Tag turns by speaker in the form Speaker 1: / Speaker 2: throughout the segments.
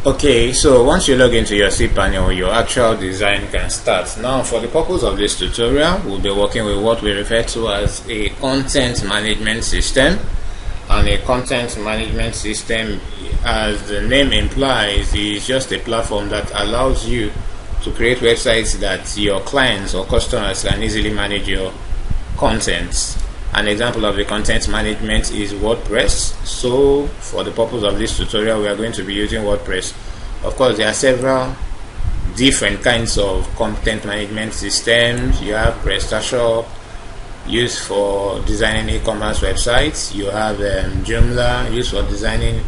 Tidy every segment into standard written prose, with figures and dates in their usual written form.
Speaker 1: Okay, so once you log into your cPanel, your actual design can start. Now, for the purpose of this tutorial, we'll be working with what we refer to as a content management system. And a content management system, as the name implies, is just a platform that allows you to create websites that your clients or customers can easily manage your content. An example of the content management is Wordpress. So for the purpose of this tutorial, we are going to be using Wordpress. Of course, there are several different kinds of content management systems. You have PrestaShop, used for designing e-commerce websites. You have Joomla, used for designing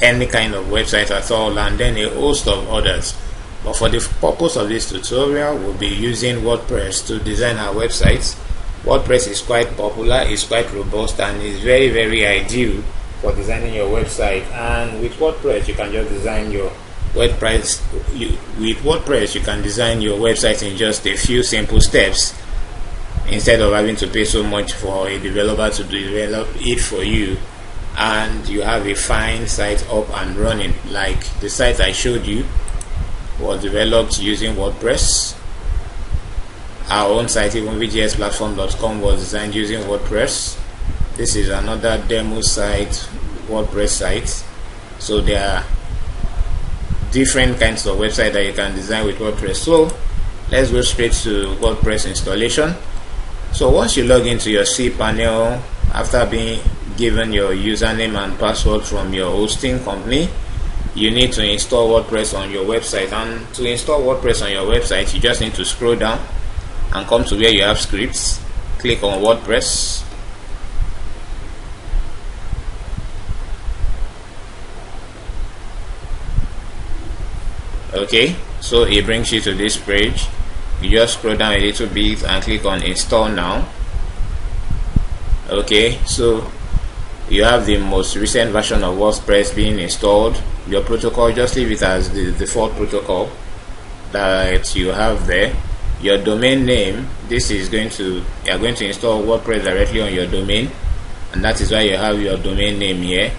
Speaker 1: any kind of website at all, and then a host of others. But for the purpose of this tutorial, we'll be using WordPress to design our websites. WordPress is quite popular, it's quite robust, and is very, very ideal for designing your website. And with WordPress, you can just design your WordPress. With WordPress, you can design your website in just a few simple steps, instead of having to pay so much for a developer to develop it for you. And you have a fine site up and running. Like the site I showed you was developed using WordPress. Our own site, even vgsplatform.com, was designed using WordPress. This is another demo site, WordPress site. So there are different kinds of websites that you can design with WordPress. So let's go straight to WordPress installation. So once you log into your cPanel, after being given your username and password from your hosting company, you need to install WordPress on your website. And to install WordPress on your website, you just need to scroll down and come to where you have scripts. Click on WordPress. Okay, so it brings you to this page. You just scroll down a little bit and click on install now. Okay, so you have the most recent version of WordPress being installed. Your protocol, just leave it as the default protocol that you have there. Your domain name, this is you are going to install WordPress directly on your domain, and that is why you have your domain name here.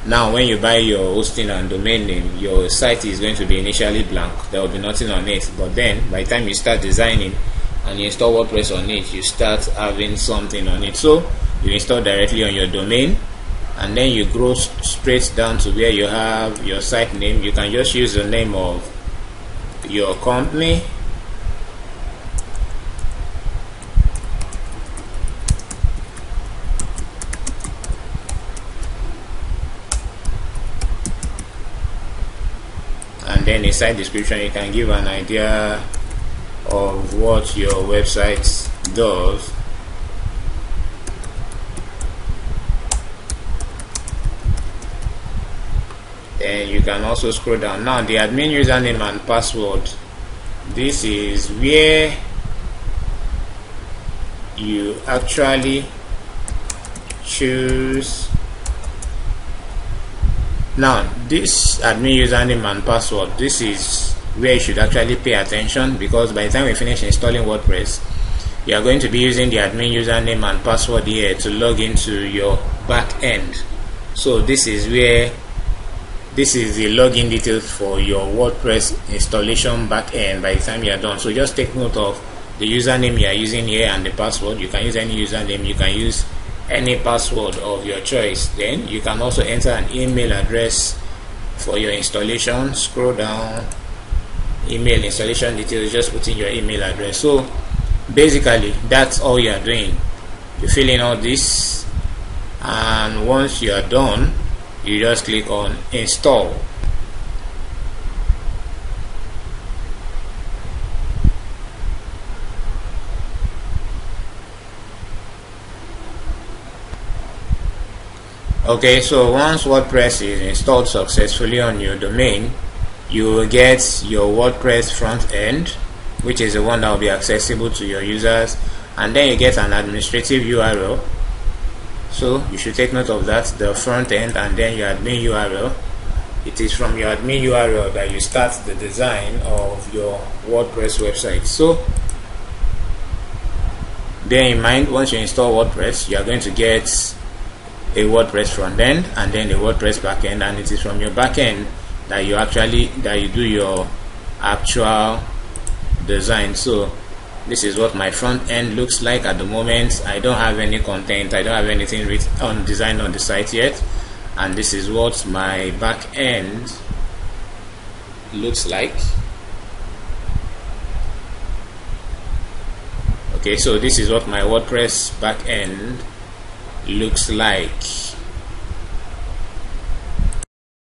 Speaker 1: Now when you buy your hosting and domain name, your site is going to be initially blank. There will be nothing on it, but then by the time you start designing and you install WordPress on it, you start having something on it. So you install directly on your domain, and then you go straight down to where you have your site name. You can just use the name of your company. And then a site description, you can give an idea of what your website does. Then you can also scroll down. Now the admin username and password, this is where you actually choose. Now this admin username and password, this is where you should actually pay attention, because by the time we finish installing WordPress, you are going to be using the admin username and password here to log into your back end. So this is the login details for your WordPress installation back end by the time you are done. So just take note of the username you are using here and the password. You can use any username, you can use any password of your choice. Then you can also enter an email address for your installation. Scroll down, email installation details, just put in your email address. So basically that's all you are doing. You fill in all this, and once you are done, you just click on install. Okay, so once WordPress is installed successfully on your domain, you will get your WordPress front end, which is the one that will be accessible to your users, and then you get an administrative URL. So you should take note of that, the front end and then your admin URL. It is from your admin URL that you start the design of your WordPress website. So bear in mind, once you install WordPress, you are going to get a WordPress front end and then a WordPress backend, and it is from your backend that you do your actual design. So this is what my front end looks like at the moment. I don't have any content, I don't have anything written on design on the site yet, and this is what my back end looks like. Okay, so this is what my WordPress back end looks like.